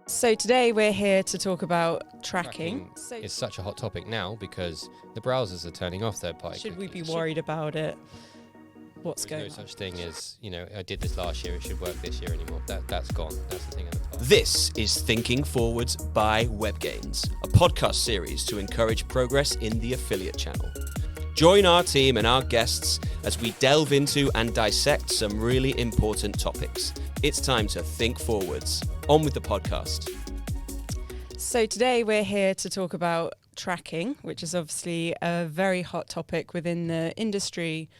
So today we're here to talk about tracking. Is such a hot topic now because the browsers are turning off third-party Should we cookies. be worried about it? What's There's going no on? such thing as, I did this last year, it should work this year anymore. That's gone. That's the thing of the past. This is Thinking Forwards by WebGains, a podcast series to encourage progress in the affiliate channel. Join our team and our guests as we delve into and dissect some really important topics. It's time to think forwards. On with the podcast. So today we're here to talk about tracking, which is obviously a very hot topic within the industry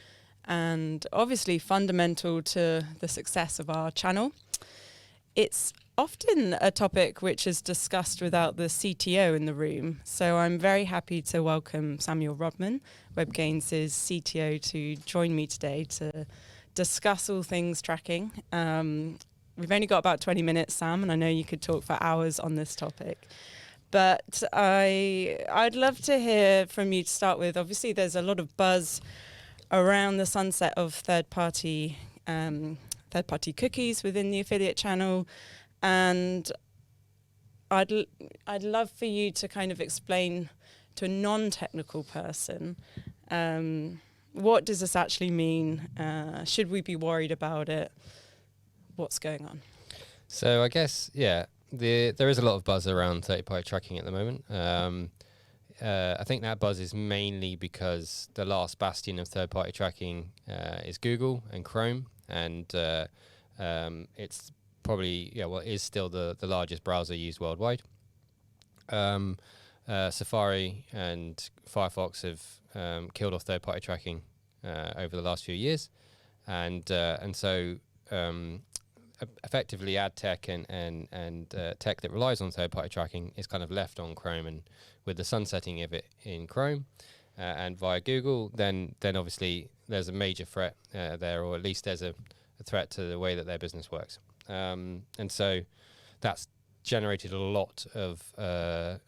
and obviously fundamental to the success of our channel. It's often a topic which is discussed without the CTO in the room. So I'm very happy to welcome Samuel Rodman, WebGains' CTO, to join me today to discuss all things tracking. We've only got about 20 minutes, Sam, and I know you could talk for hours on this topic. But I'd love to hear from you to start with. Obviously, there's a lot of buzz around the sunset of third-party cookies within the affiliate channel, and I'd love for you to kind of explain to a non-technical person what does this actually mean? Should we be worried about it? What's going on? So I guess, there is a lot of buzz around third-party tracking at the moment. I think that buzz is mainly because the last bastion of third-party tracking is Google and Chrome, and it's probably, is still the largest browser used worldwide. Safari and Firefox have killed off third-party tracking over the last few years, and so effectively ad tech and tech that relies on third-party tracking is kind of left on Chrome, and with the sunsetting of it in Chrome and via Google, then obviously there's a major threat there, or at least there's a threat to the way that their business works. And so that's generated a lot of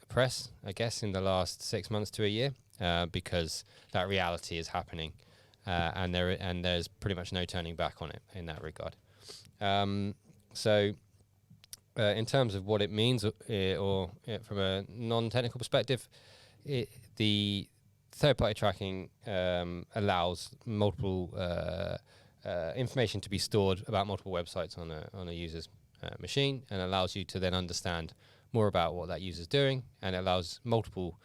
press, I guess, in the last 6 months to a year, because that reality is happening, and there's pretty much no turning back on it in that regard. So in terms of what it means, from a non-technical perspective, the third-party tracking allows multiple information to be stored about multiple websites on a user's machine, and allows you to then understand more about what that user's doing, and it allows multiple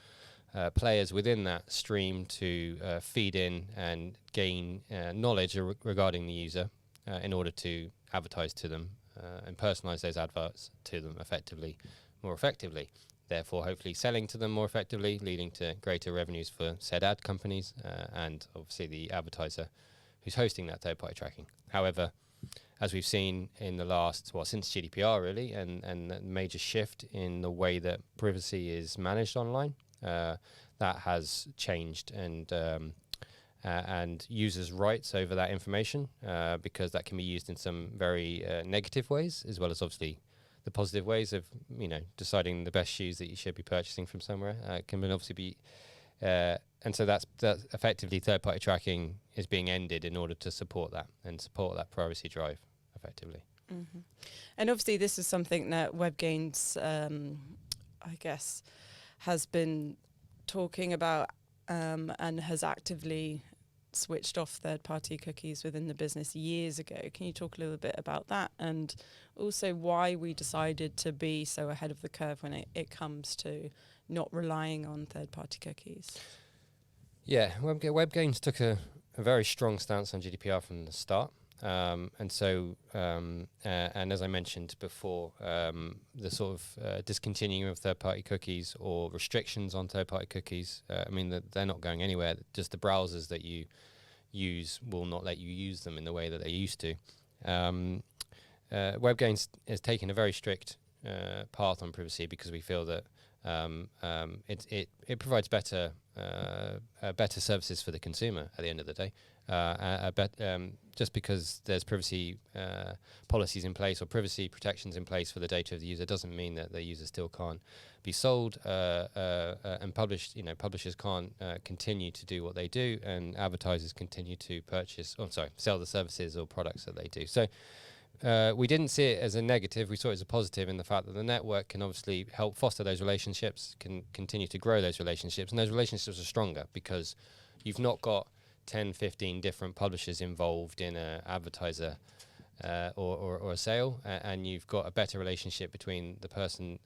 players within that stream to feed in and gain knowledge regarding the user in order to advertise to them and personalize those adverts to them more effectively, therefore hopefully selling to them more effectively, leading to greater revenues for said ad companies and obviously the advertiser who's hosting that third-party tracking. However, as we've seen in the last, since GDPR really, and the major shift in the way that privacy is managed online, that has changed, and users' rights over that information, because that can be used in some very negative ways, as well as obviously the positive ways of deciding the best shoes that you should be purchasing from somewhere. Can obviously be, and so that's effectively third-party tracking is being ended in order to support that and support that privacy drive effectively. Mm-hmm. And obviously this is something that WebGains, I guess, has been talking about and has actively switched off third-party cookies within the business years ago. Can you talk a little bit about that, and also why we decided to be so ahead of the curve when it comes to not relying on third-party cookies? Yeah, WebGains took a very strong stance on GDPR from the start. And as I mentioned before, the sort of discontinuing of third-party cookies or restrictions on third-party cookies, they're not going anywhere. Just the browsers that you use will not let you use them in the way that they used to. WebGains has taken a very strict path on privacy because we feel that it provides better services for the consumer at the end of the day. Just because there's privacy policies in place or privacy protections in place for the data of the user doesn't mean that the user still can't be sold and published. Publishers can't continue to do what they do, and advertisers continue to sell the services or products that they do. So we didn't see it as a negative. We saw it as a positive in the fact that the network can obviously help foster those relationships, can continue to grow those relationships, and those relationships are stronger because you've not got 10, 15 different publishers involved in a advertiser or a sale, and you've got a better relationship between the person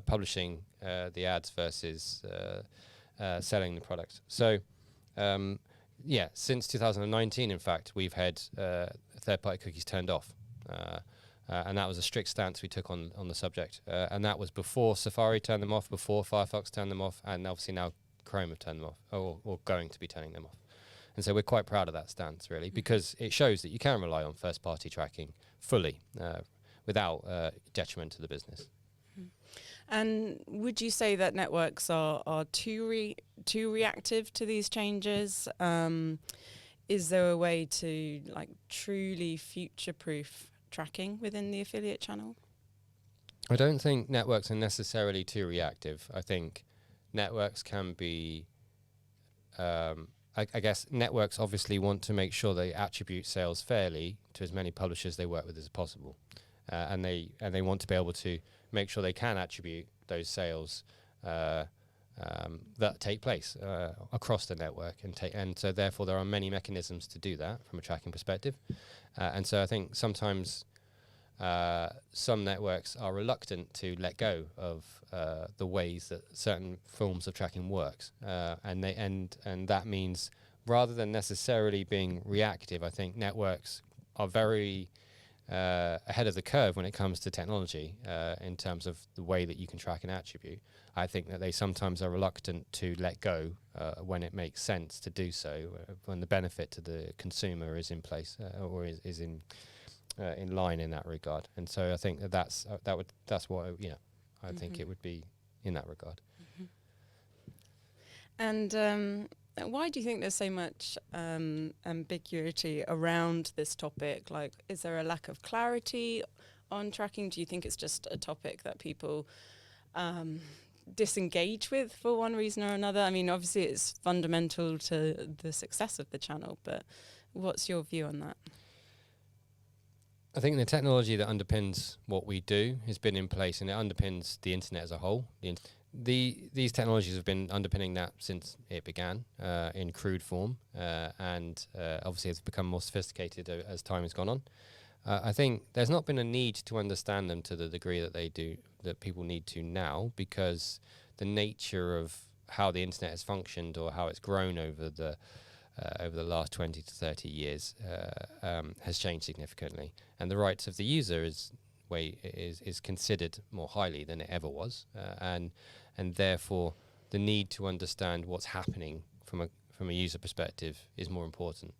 publishing the ads versus selling the product. So since 2019, in fact, we've had third-party cookies turned off. And that was a strict stance we took on the subject. And that was before Safari turned them off, before Firefox turned them off, and obviously now Chrome have turned them off, or going to be turning them off. And so we're quite proud of that stance, really, because it shows that you can rely on first-party tracking fully without detriment to the business. And would you say that networks are too reactive to these changes? Is there a way to truly future-proof tracking within the affiliate channel? I don't think networks are necessarily too reactive. I think networks can be, I guess networks obviously want to make sure they attribute sales fairly to as many publishers they work with as possible. And they want to be able to make sure they can attribute those sales that take place across the network, and so therefore there are many mechanisms to do that from a tracking perspective. And so I think sometimes some networks are reluctant to let go of the ways that certain forms of tracking works, and that means rather than necessarily being reactive, I think networks are very ahead of the curve when it comes to technology in terms of the way that you can track an attribute. I think that they sometimes are reluctant to let go when it makes sense to do so, when the benefit to the consumer is in place or is in line in that regard. And so I think that's what I think it would be in that regard. And why do you think there's so much ambiguity around this topic? Is there a lack of clarity on tracking? Do you think it's just a topic that people disengage with for one reason or another? I mean, obviously it's fundamental to the success of the channel, but what's your view on that? I think the technology that underpins what we do has been in place, and it underpins the internet as a whole. These technologies have been underpinning that since it began in crude form, and obviously it's become more sophisticated as time has gone on. I think there's not been a need to understand them to the degree that they do, that people need to now, because the nature of how the internet has functioned or how it's grown over the last 20 to 30 years has changed significantly, and the rights of the user is considered more highly than it ever was, and therefore the need to understand what's happening from a user perspective is more important.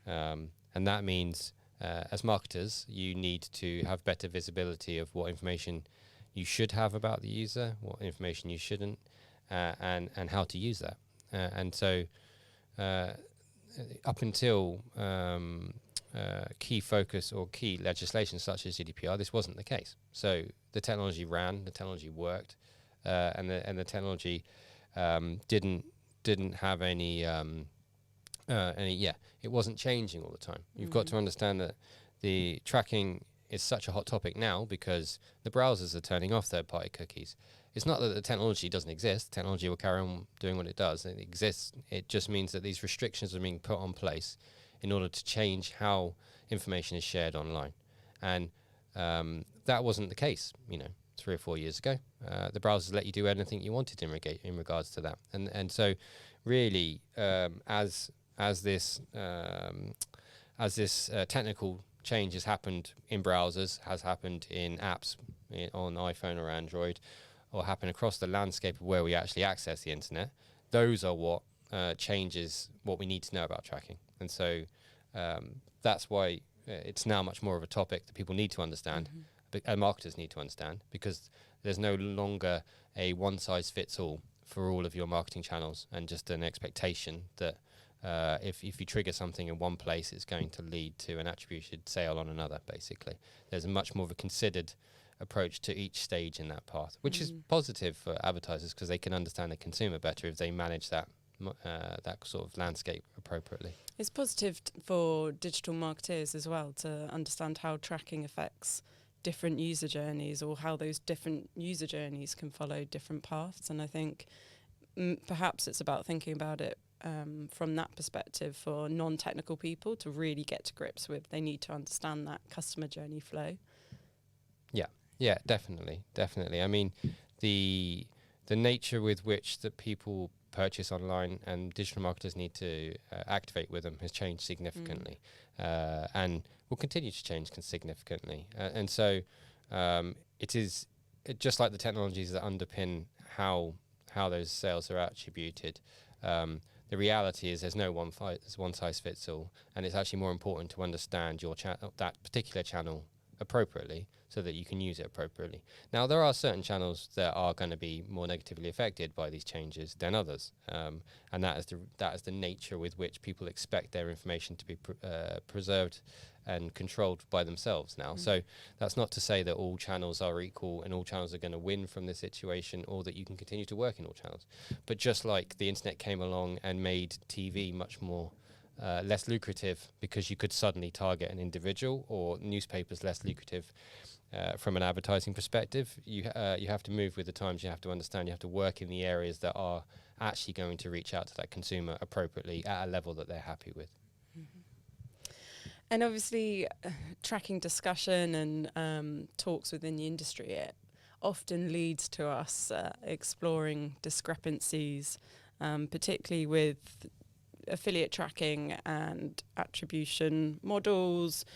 And that means as marketers you need to have better visibility of what information you should have about the user, what information you shouldn't, and how to use that. And so up until key focus or key legislation such as GDPR, this wasn't the case. So the technology ran, the technology worked, and the technology didn't have any. It wasn't changing all the time. You've got to understand that the tracking is such a hot topic now because the browsers are turning off third-party cookies. It's not that the technology doesn't exist. Technology will carry on doing what it does. It exists. It just means that these restrictions are being put on place in order to change how information is shared online. And that wasn't the case, 3 or 4 years ago. The browsers let you do anything you wanted in regards to that. And so really, as this technical change has happened in browsers, has happened in apps on iPhone or Android, or happen across the landscape of where we actually access the internet, those are what changes what we need to know about tracking. And so that's why it's now much more of a topic that people need to understand, and marketers need to understand, because there's no longer a one-size-fits-all for all of your marketing channels, and just an expectation that if you trigger something in one place, it's going to lead to an attributed sale on another, basically. There's a much more of a considered approach to each stage in that path, which is positive for advertisers because they can understand the consumer better if they manage that that sort of landscape appropriately. It's positive for digital marketeers as well to understand how tracking affects different user journeys, or how those different user journeys can follow different paths. And I think perhaps it's about thinking about it from that perspective for non-technical people to really get to grips with. They need to understand that customer journey flow. Yeah, definitely. I mean, the nature with which that people purchase online and digital marketers need to activate with them has changed significantly, and will continue to change significantly. And so it is just like the technologies that underpin how those sales are attributed. The reality is there's no one size fits all, and it's actually more important to understand your that particular channel appropriately so that you can use it appropriately. Now, there are certain channels that are going to be more negatively affected by these changes than others, and that is the nature with which people expect their information to be preserved and controlled by themselves now. So that's not to say that all channels are equal and all channels are going to win from this situation, or that you can continue to work in all channels. But just like the internet came along and made TV much more less lucrative because you could suddenly target an individual, or newspapers less lucrative from an advertising perspective, you have to move with the times. You have to understand, you have to work in the areas that are actually going to reach out to that consumer appropriately at a level that they're happy with. And obviously, tracking discussion and talks within the industry, it often leads to us exploring discrepancies, particularly with affiliate tracking and attribution models,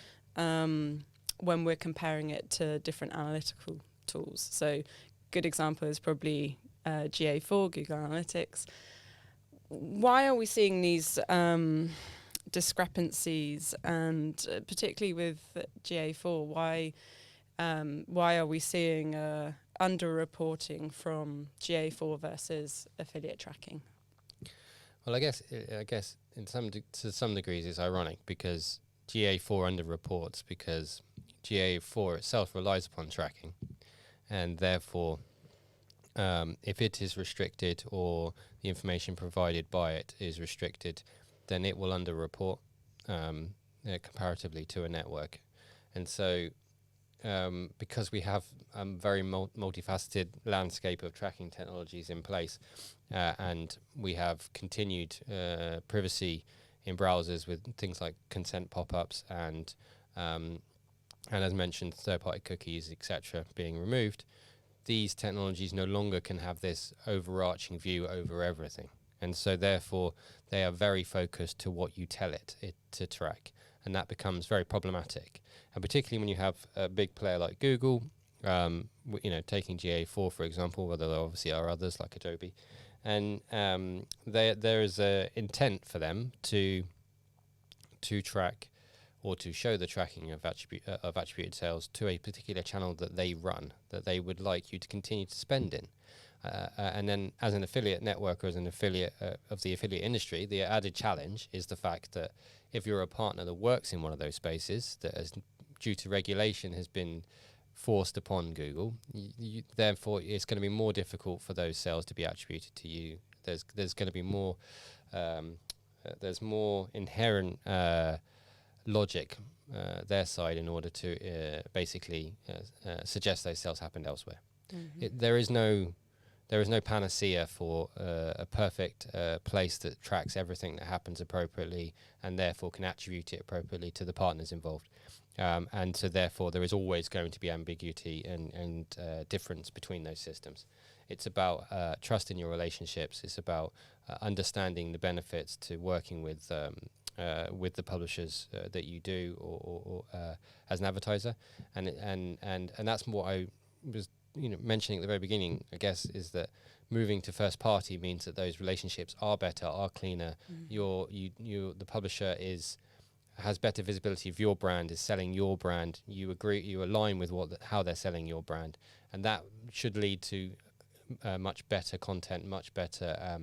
when we're comparing it to different analytical tools. So good example is probably GA4, Google Analytics. Why are we seeing these discrepancies, and particularly with GA4, why are we seeing underreporting from GA4 versus affiliate tracking? Well, I guess to some degrees it's ironic, because GA4 underreports because GA4 itself relies upon tracking, and therefore if it is restricted or the information provided by it is restricted, then it will underreport comparatively to a network. And so because we have a very multifaceted landscape of tracking technologies in place, and we have continued privacy in browsers with things like consent pop-ups and as mentioned, third-party cookies, etc., being removed, these technologies no longer can have this overarching view over everything. And so therefore they are very focused to what you tell it to track, and that becomes very problematic. And particularly when you have a big player like Google, taking GA4 for example, whether there obviously are others like Adobe, and there is a intent for them to track or to show the tracking of attributed sales to a particular channel that they run, that they would like you to continue to spend in. And then as an affiliate network, or as an affiliate of the affiliate industry, the added challenge is the fact that if you're a partner that works in one of those spaces that has, due to regulation, has been forced upon Google, therefore it's going to be more difficult for those sales to be attributed to you. There's going to be more there's more inherent logic their side in order to basically suggest those sales happened elsewhere. There is no panacea for a perfect place that tracks everything that happens appropriately and therefore can attribute it appropriately to the partners involved. And so therefore there is always going to be ambiguity and difference between those systems. It's about trust in your relationships. It's about understanding the benefits to working with the publishers that you do, or as an advertiser, and that's what I was mentioning at the very beginning, I guess, is that moving to first party means that those relationships are better, are cleaner. The publisher has better visibility of your brand, is selling your brand. You align with how they're selling your brand, and that should lead to much better content, much better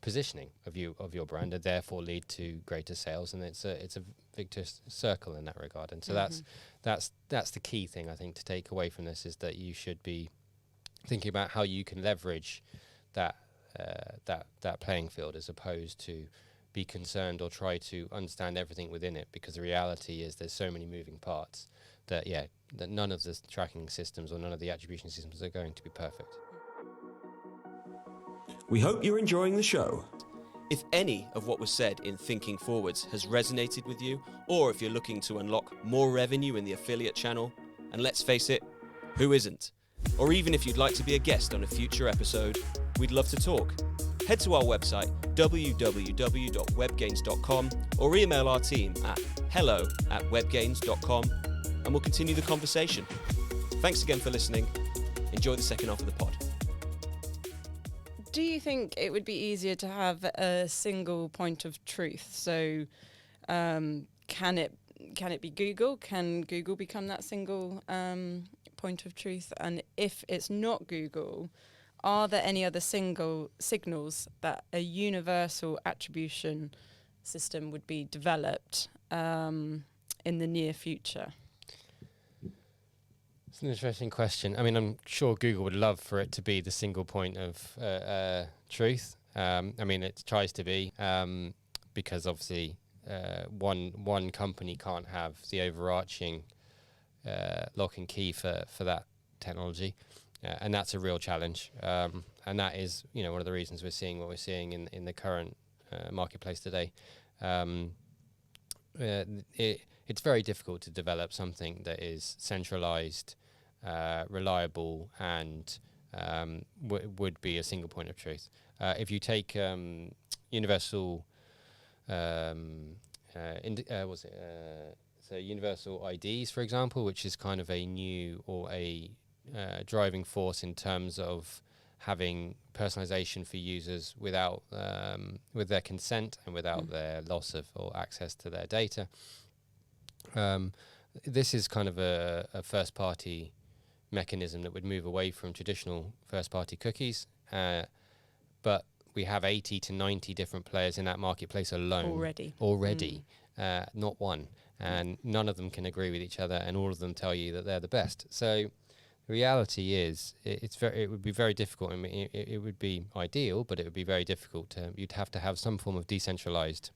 positioning of your brand, and therefore lead to greater sales. And it's a victorious circle in that regard. And so that's the key thing, I think, to take away from this, is that you should be thinking about how you can leverage that that playing field, as opposed to be concerned or try to understand everything within it, because the reality is there's so many moving parts that none of the tracking systems or none of the attribution systems are going to be perfect. We hope you're enjoying the show. If any of what was said in Thinking Forwards has resonated with you, or if you're looking to unlock more revenue in the affiliate channel, and let's face it, who isn't? Or even if you'd like to be a guest on a future episode, we'd love to talk. Head to our website, www.webgains.com, or email our team at hello@webgains.com, and we'll continue the conversation. Thanks again for listening. Enjoy the second half of the pod. Do you think it would be easier to have a single point of truth? So can it be Google? Can Google become that single point of truth? And if it's not Google, are there any other signals that a universal attribution system would be developed in the near future? It's an interesting question. I mean, I'm sure Google would love for it to be the single point of truth. I mean, it tries to be, because obviously one company can't have the overarching lock and key for that technology, and that's a real challenge. And that is, one of the reasons we're seeing what we're seeing in the current marketplace today. It's very difficult to develop something that is centralized, reliable, and would be a single point of truth. If you take universal, universal IDs, for example, which is kind of a new or a driving force in terms of having personalization for users without with their consent and without their loss of or access to their data. This is kind of a first-party mechanism that would move away from traditional first-party cookies, but we have 80 to 90 different players in that marketplace alone. Already. Not one. And none of them can agree with each other, and all of them tell you that they're the best. So the reality is it would be very difficult. I mean, it would be ideal, but it would be very difficult. You'd have to have some form of decentralized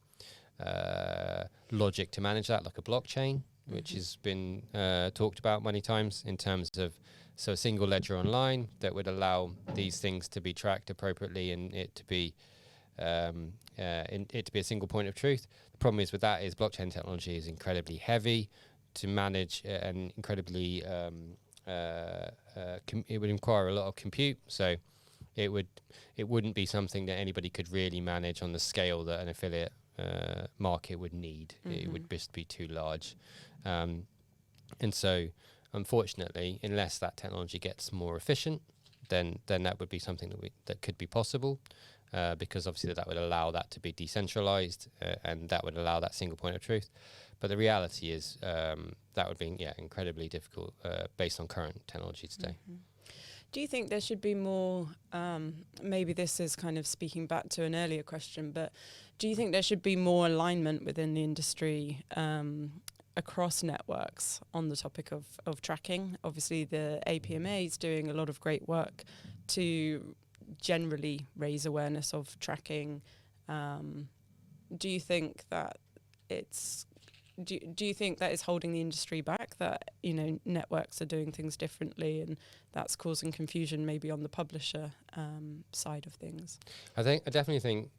logic to manage that, like a blockchain, which has been talked about many times in terms of a single ledger online that would allow these things to be tracked appropriately and it to be a single point of truth. The problem is with that is blockchain technology is incredibly heavy to manage and incredibly it would require a lot of compute, so it wouldn't be something that anybody could really manage on the scale that an affiliate market would need. It would just be too large, and so unfortunately, unless that technology gets more efficient, then that would be something that could be possible, because obviously that would allow that to be decentralized, and that would allow that single point of truth. But the reality is that would be incredibly difficult based on current technology today. Do you think there should be more, maybe this is kind of speaking back to an earlier question, but do you think there should be more alignment within the industry across networks on the topic of tracking? Obviously, the APMA is doing a lot of great work to generally raise awareness of tracking. Do you think that do you think that is holding the industry back, that networks are doing things differently and that's causing confusion maybe on the publisher side of things? I definitely think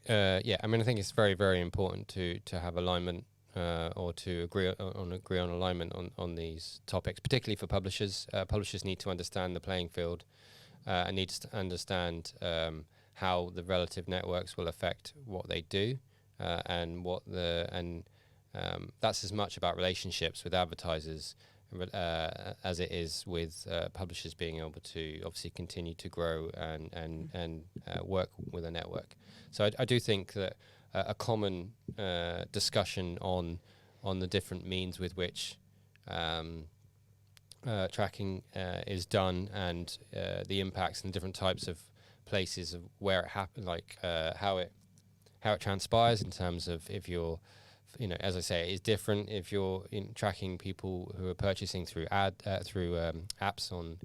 I think it's very, very important to have alignment or to agree on alignment on these topics, particularly for publishers. Publishers need to understand the playing field and need to understand how the relative networks will affect what they do, and that's as much about relationships with advertisers as it is with publishers being able to obviously continue to grow and work with a network. So I do think that a common discussion on the different means with which tracking is done and the impacts and different types of places of where it happens, like how it transpires in terms of if you're, as I say, it is different if you're tracking people who are purchasing through apps on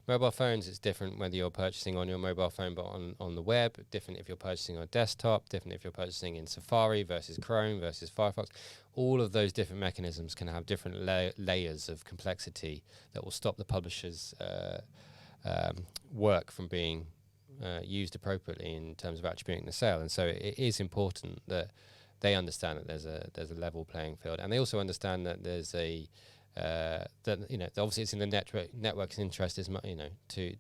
Mobile phones, it's different whether you're purchasing on your mobile phone but on the web, different if you're purchasing on desktop, different if you're purchasing in Safari versus Chrome versus Firefox. All of those different mechanisms can have different layers of complexity that will stop the publisher's work from being used appropriately in terms of attributing the sale. And so it is important that they understand that there's a level playing field, and they also understand that there's a that obviously it's in the network's interest as much to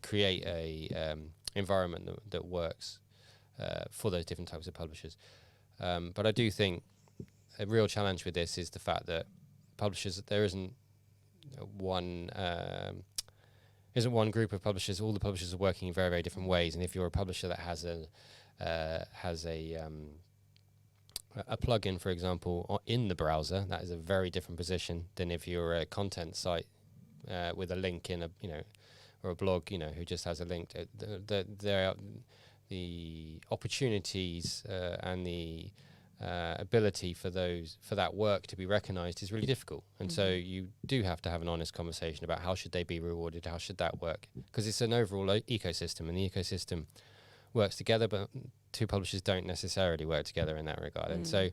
create a environment that works for those different types of publishers. But I do think a real challenge with this is the fact that publishers, there isn't one group of publishers. All the publishers are working in very, very different ways, and if you're a publisher that has a plugin, for example, in the browser, that is a very different position than if you're a content site with a link in or a blog, who just has a link. The opportunities and the ability for that work to be recognised is really difficult, and so you do have to have an honest conversation about how should they be rewarded, how should that work, because it's an overall ecosystem, and the ecosystem works together, but two publishers don't necessarily work together in that regard. And so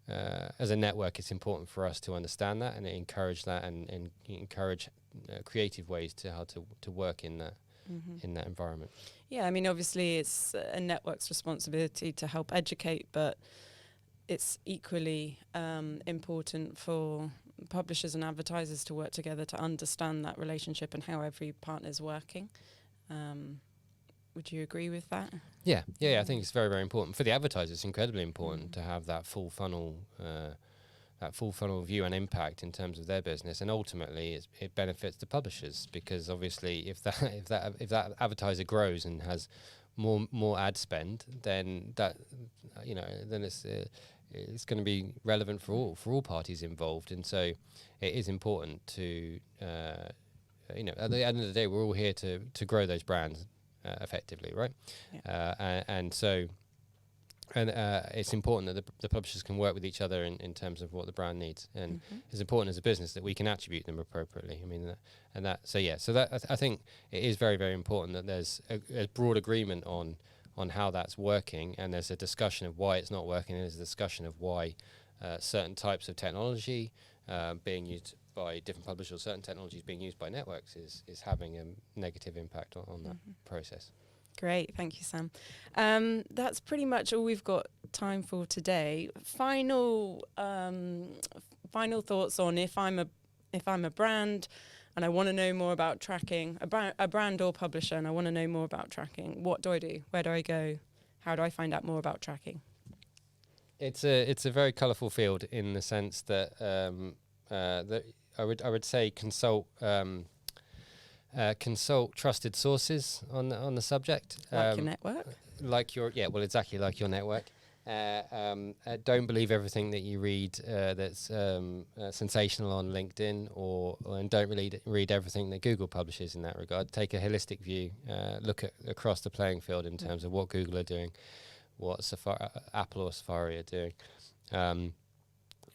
as a network, it's important for us to understand that and encourage that, and encourage creative ways to how to work in that in that environment. Yeah, I mean, obviously it's a network's responsibility to help educate, but it's equally important for publishers and advertisers to work together to understand that relationship and how every partner is working. Would you agree with that? Yeah. I think it's very, very important for the advertisers. It's incredibly important to have that full funnel view and impact in terms of their business, and ultimately it benefits the publishers, because obviously if that advertiser grows and has more ad spend, then it's going to be relevant for all parties involved. And so it is important to at the end of the day, we're all here to grow those brands effectively, right? Yeah. And it's important that the publishers can work with each other in terms of what the brand needs, and it's important as a business that we can attribute them appropriately. I mean, I think it is very, very important that there's a broad agreement on how that's working, and there's a discussion of why it's not working, and there's a discussion of why certain types of technology being used by different publishers, certain technologies being used by networks is having a negative impact on that process. Great, thank you, Sam. That's pretty much all we've got time for today. Final thoughts on if I'm a brand and I want to know more about tracking, a brand or publisher, and I want to know more about tracking. What do I do? Where do I go? How do I find out more about tracking? It's a very colourful field in the sense that I would say consult trusted sources on the subject. Like your network? Exactly like your network. Don't believe everything that you read that's sensational on LinkedIn, and don't really read everything that Google publishes in that regard. Take a holistic view. Look across the playing field in terms of what Google are doing, what Apple or Safari are doing.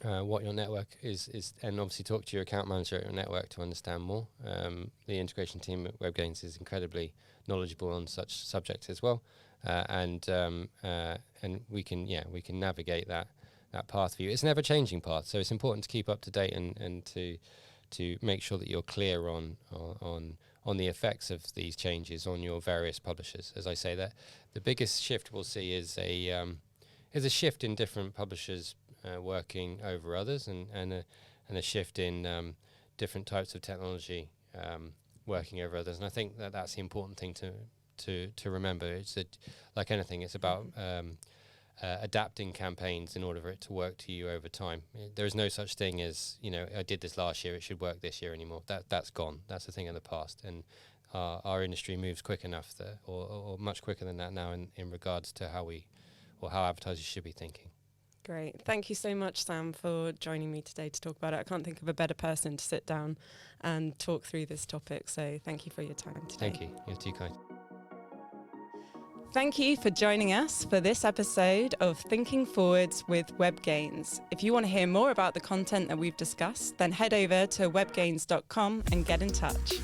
What your network is, and obviously talk to your account manager at your network to understand more. The integration team at WebGains is incredibly knowledgeable on such subjects as well, and we can navigate that path for you. It's an ever-changing path, so it's important to keep up to date and to make sure that you're clear on the effects of these changes on your various publishers. As I say, that the biggest shift we'll see is a shift in different publishers working over others, and a shift in different types of technology working over others. And I think that's the important thing to remember. It's like anything, it's about adapting campaigns in order for it to work to you over time. There is no such thing as, I did this last year, it should work this year anymore. That's gone. That's a thing of the past. And our industry moves quick enough or much quicker than that now in regards to how advertisers should be thinking. Great. Thank you so much, Sam, for joining me today to talk about it. I can't think of a better person to sit down and talk through this topic. So thank you for your time today. Thank you. You're too kind. Thank you for joining us for this episode of Thinking Forwards with WebGains. If you want to hear more about the content that we've discussed, then head over to webgains.com and get in touch.